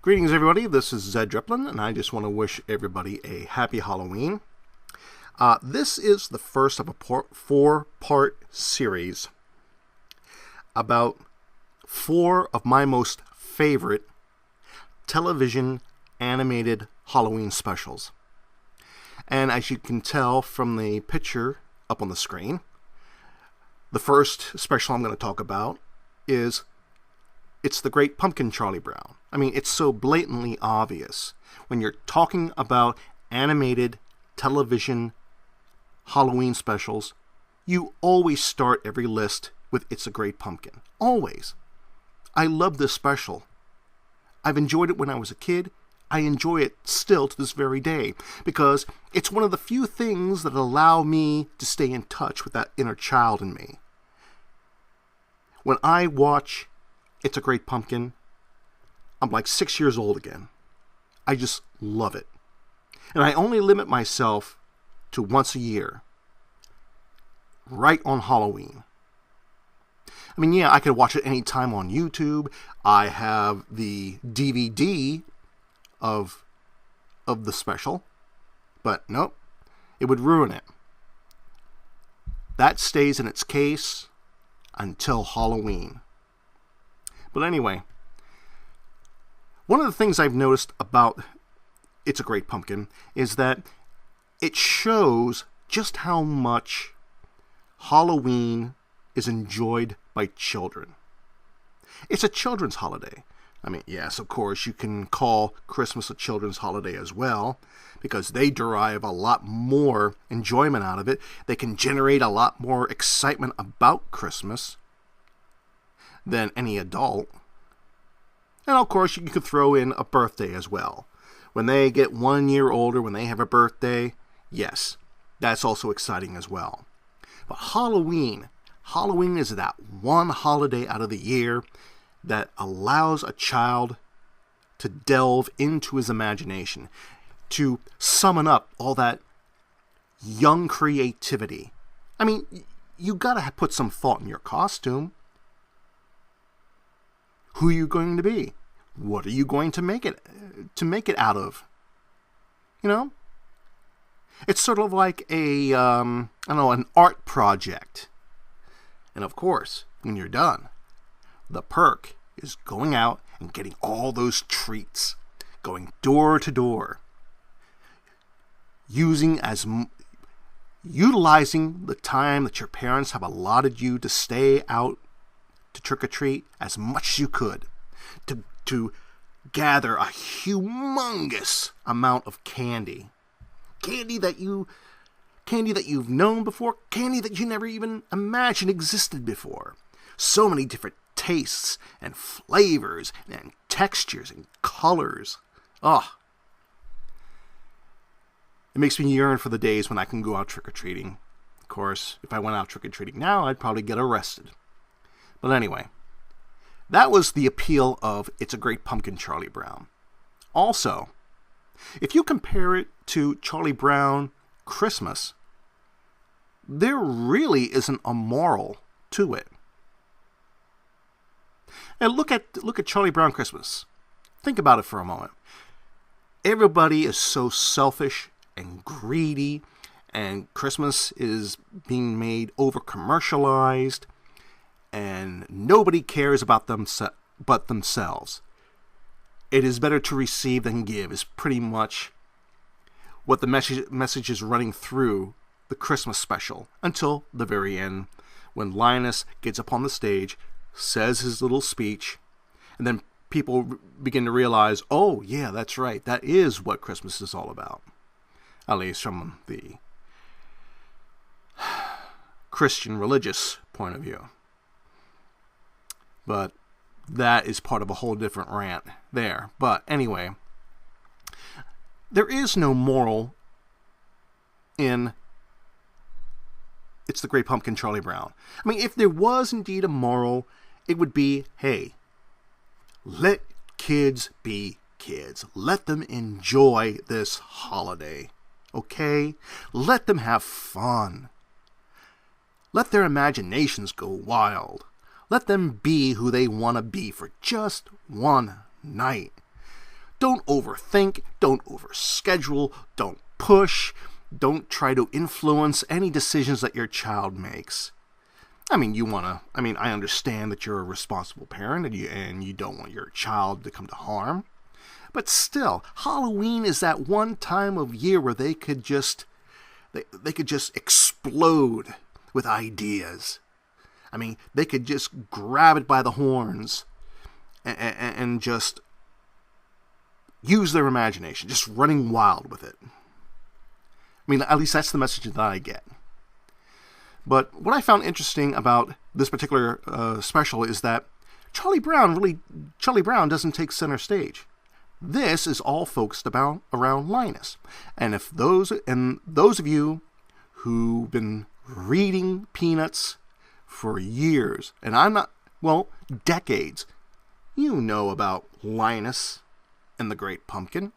Greetings, everybody. This is Zed Driplin, and I just want to wish everybody a happy Halloween. This is the first of a four-part series about four of my most favorite television animated Halloween specials. And as you can tell from the picture up on the screen, the first special I'm going to talk about is It's the Great Pumpkin, Charlie Brown. I mean, it's so blatantly obvious. When you're talking about animated television Halloween specials, you always start every list with It's a Great Pumpkin. Always. I love this special. I've enjoyed it when I was a kid. I enjoy it still to this very day because it's one of the few things that allow me to stay in touch with that inner child in me. When I watch It's a Great Pumpkin, I'm like 6 years old again. I just love it. And I only limit myself to once a year, right on Halloween. I mean, yeah, I could watch it any time on YouTube. I have the DVD of the special, but nope, it would ruin it. That stays in its case until Halloween. But anyway, one of the things I've noticed about It's a Great Pumpkin is that it shows just how much Halloween is enjoyed by children. It's a children's holiday. I mean, yes, of course, you can call Christmas a children's holiday as well, because they derive a lot more enjoyment out of it. They can generate a lot more excitement about Christmas than any adult. And of course, you could throw in a birthday as well. When they get 1 year older, when they have a birthday, yes, that's also exciting as well. But Halloween is that one holiday out of the year that allows a child to delve into his imagination, to summon up all that young creativity. I mean, you gotta put some thought in your costume. Who are you going to be? What are you going to make it out of? You know? It's sort of like an art project. And of course, when you're done, the perk is going out and getting all those treats, going door to door, utilizing the time that your parents have allotted you to stay out to trick-or-treat as much as you could, to gather a humongous amount of candy that you've known before, candy that you never even imagined existed before. So many different tastes and flavors and textures and colors. Oh, it makes me yearn for the days when I can go out trick-or-treating. Of course, if I went out trick-or-treating now, I'd probably get arrested. But anyway, that was the appeal of It's a Great Pumpkin, Charlie Brown. Also, if you compare it to Charlie Brown Christmas, there really isn't a moral to it. And look at Charlie Brown Christmas. Think about it for a moment. Everybody is so selfish and greedy, and Christmas is being made over-commercialized, and nobody cares about them but themselves. It is better to receive than give is pretty much what the message is running through the Christmas special until the very end, when Linus gets up on the stage, says his little speech, and then people begin to realize, oh yeah, that's right, that is what Christmas is all about. At least from the Christian religious point of view. But that is part of a whole different rant there. But anyway, there is no moral in It's the Great Pumpkin, Charlie Brown. I mean, if there was indeed a moral, it would be, hey, let kids be kids. Let them enjoy this holiday. Okay? Let them have fun. Let their imaginations go wild. Let them be who they want to be for just one night. Don't overthink, don't overschedule, don't push, don't try to influence any decisions that your child makes. I understand that you're a responsible parent and you don't want your child to come to harm. But still, Halloween is that one time of year where they could just explode with ideas. They could just grab it by the horns and just use their imagination, just running wild with it. At least that's the message that I get. But what I found interesting about this particular special is that Charlie Brown doesn't take center stage. This is all focused around Linus. And if those of you who've been reading Peanuts for years, and decades, you know about Linus and the Great Pumpkin.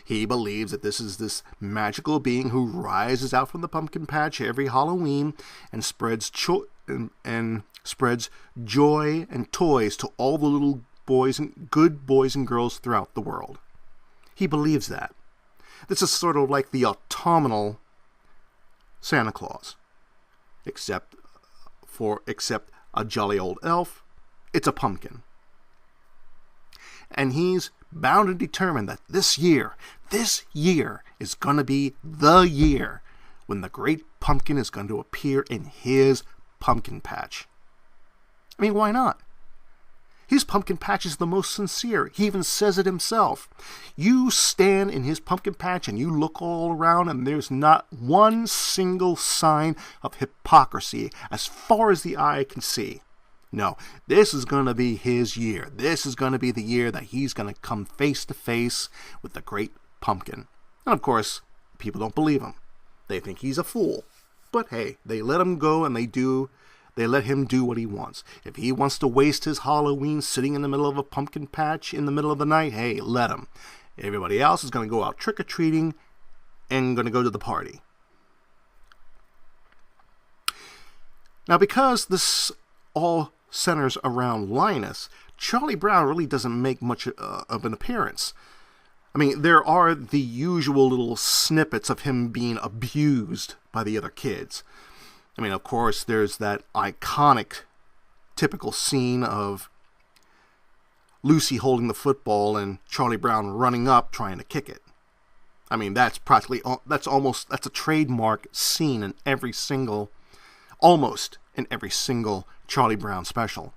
He believes that this is this magical being who rises out from the pumpkin patch every Halloween and spreads joy and toys to all the little good boys and girls throughout the world. He believes that. This is sort of like the autumnal Santa Claus, except a jolly old elf. It's a pumpkin. And he's bound and determined that this year is going to be the year when the Great Pumpkin is going to appear in his pumpkin patch. Why not? His pumpkin patch is the most sincere. He even says it himself. You stand in his pumpkin patch and you look all around and there's not one single sign of hypocrisy as far as the eye can see. No, this is going to be his year. This is going to be the year that he's going to come face to face with the Great Pumpkin. And of course, people don't believe him. They think he's a fool. But hey, they let him go and they let him do what he wants. If he wants to waste his Halloween sitting in the middle of a pumpkin patch in the middle of the night, hey, let him. Everybody else is going to go out trick-or-treating and going to go to the party. Now, because this all centers around Linus, Charlie Brown really doesn't make much of an appearance. There are the usual little snippets of him being abused by the other kids. Of course, there's that iconic, typical scene of Lucy holding the football and Charlie Brown running up trying to kick it. That's a trademark scene in almost in every single Charlie Brown special.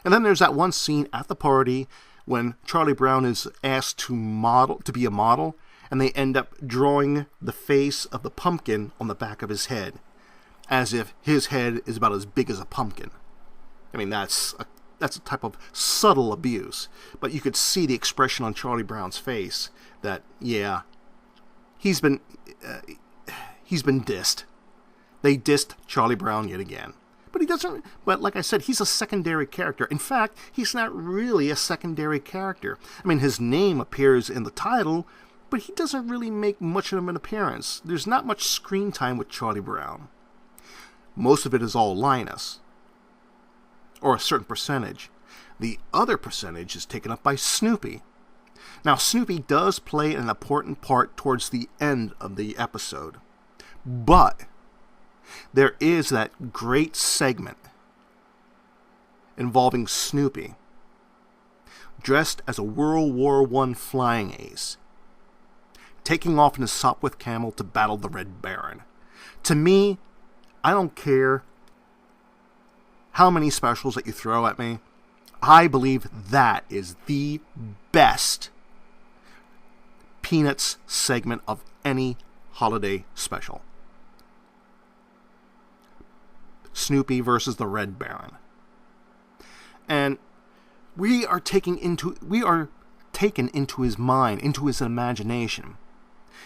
And then there's that one scene at the party when Charlie Brown is asked to be a model, and they end up drawing the face of the pumpkin on the back of his head, as if his head is about as big as a pumpkin. That's a type of subtle abuse, but you could see the expression on Charlie Brown's face that, yeah, he's been dissed. They dissed Charlie Brown yet again. But like I said, he's a secondary character. In fact, he's not really a secondary character. His name appears in the title, but he doesn't really make much of an appearance. There's not much screen time with Charlie Brown. Most of it is all Linus, or a certain percentage. The other percentage is taken up by Snoopy. Now, Snoopy does play an important part towards the end of the episode, but there is that great segment involving Snoopy, dressed as a World War I flying ace, taking off in his Sopwith Camel to battle the Red Baron. To me, I don't care how many specials that you throw at me, I believe that is the best Peanuts segment of any holiday special. Snoopy versus the Red Baron. And we are taken into his mind, into his imagination.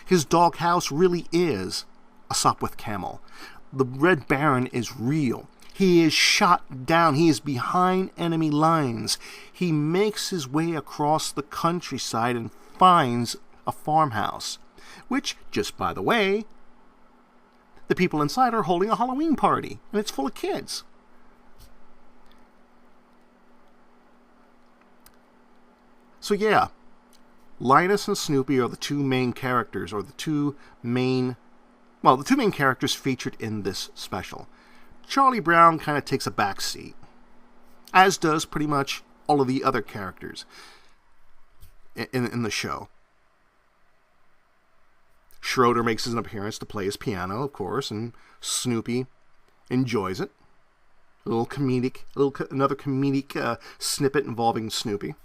His doghouse really is a Sopwith Camel. The Red Baron is real. He is shot down. He is behind enemy lines. He makes his way across the countryside and finds a farmhouse, which, just by the way, the people inside are holding a Halloween party, and it's full of kids. So yeah, Linus and Snoopy are the two main characters, or the two main characters featured in this special. Charlie Brown kind of takes a back seat, as does pretty much all of the other characters in the show. Schroeder makes an appearance to play his piano, of course, and Snoopy enjoys it. Another comedic snippet involving Snoopy.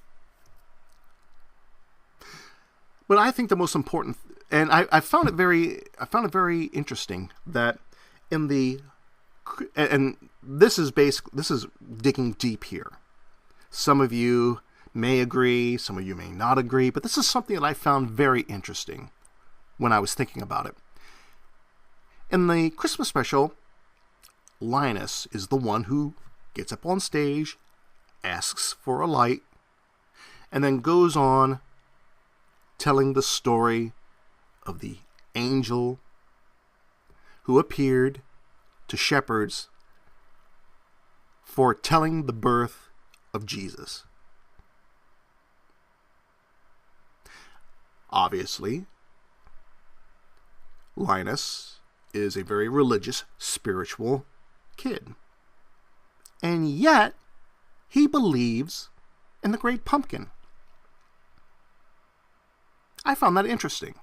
But I think the most important, and I found it very interesting that in the, and this is digging deep here. Some of you may agree, some of you may not agree, but this is something that I found very interesting when I was thinking about it. In the Christmas special, Linus is the one who gets up on stage, asks for a light, and then goes on telling the story of the angel who appeared to shepherds foretelling the birth of Jesus. Obviously, Linus is a very religious, spiritual kid. And yet, he believes in the Great Pumpkin. I found that interesting.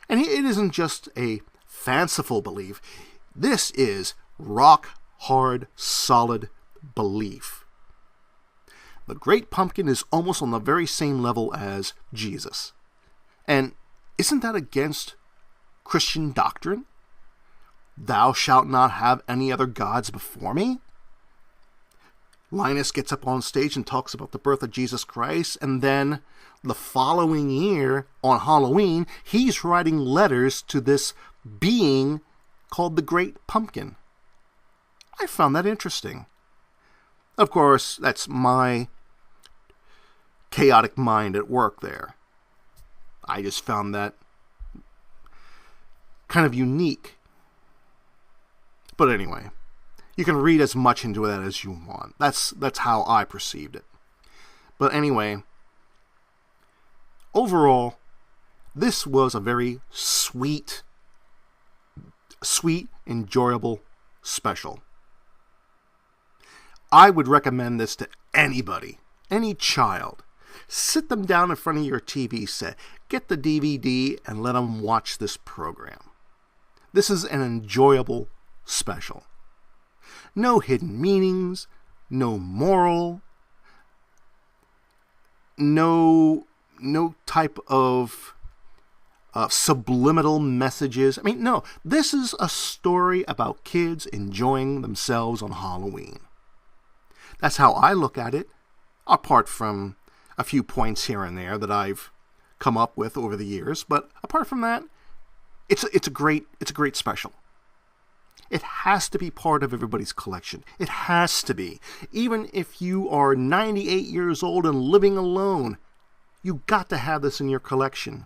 And it isn't just a fanciful belief. This is rock hard, solid belief. The Great Pumpkin is almost on the very same level as Jesus. And isn't that against Christian doctrine? Thou shalt not have any other gods before me? Linus gets up on stage and talks about the birth of Jesus Christ, and then the following year, on Halloween, he's writing letters to this being called the Great Pumpkin. I found that interesting. Of course, that's my chaotic mind at work there. I just found that kind of unique. But anyway, you can read as much into that as you want. That's how I perceived it. But anyway, overall, this was a very sweet, enjoyable special. I would recommend this to anybody, any child. Sit them down in front of your TV set, get the DVD, and let them watch this program. This is an enjoyable special. No hidden meanings, no moral, no type of subliminal messages. I mean, no, this is a story about kids enjoying themselves on Halloween. That's how I look at it, apart from a few points here and there that I've come up with over the years. But apart from that, it's a great special. It has to be part of everybody's collection. It has to be. Even if you are 98 years old and living alone, you got to have this in your collection.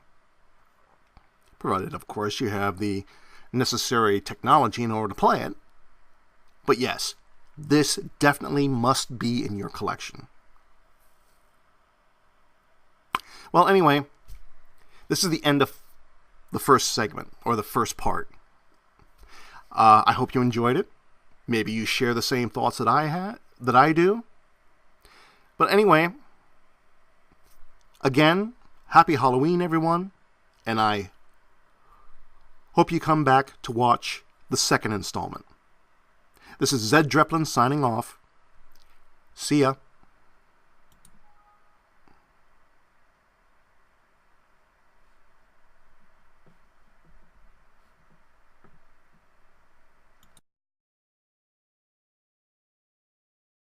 Provided, of course, you have the necessary technology in order to play it. But yes, this definitely must be in your collection. Well, anyway, this is the end of the first segment, or the first part. I hope you enjoyed it. Maybe you share the same thoughts that I do. But anyway, again, happy Halloween, everyone. And I hope you come back to watch the second installment. This is Zed Dreplin signing off. See ya.